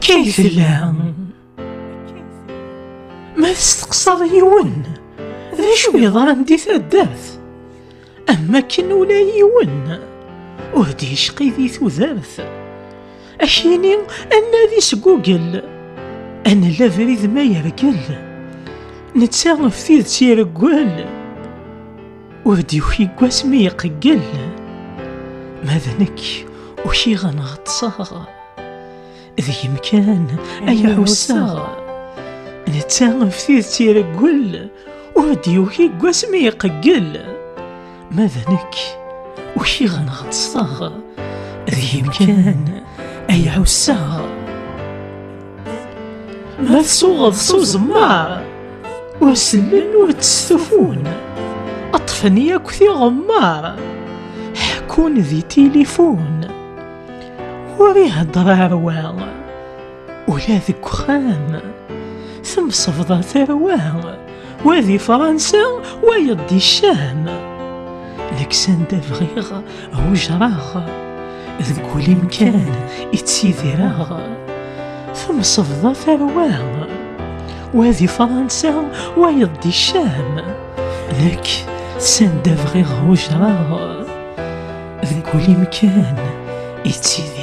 كيف لا ما تستقصد يون ذا شو يضرن دي ثداث أما كن ولا يون وهدي شقي ذي ثوذاث أشيني أنا ذي سقوقل أنا لا فريد ما يرقل نتساغف ذي تيرقل وهدي وحي قاسمي يققل ماذا نك وشي غنغتصاغ ذي يمكان أي عوساغ نتساغف ذي تيرقل وهدي وحي قاسمي يققل ماذا نك وشي غنغتصاغ ذي يمكان أي عوساغ ما تسوغض سوزماع وسلن وتستفون أطفني ياك ذي غمار حكون ذي تيليفون وري هضر عروان ولا ذك خام ثم صفضة ثروان وذي فرنسا ويضي الشام لكسان دافغيغ هجراغ ذك الإمكان يتسيذراغ ثم صفضة ثروان وذي فرنسا ويضي الشام لك سان دافغيغ هجراغ ذك الإمكان يتسيذراغ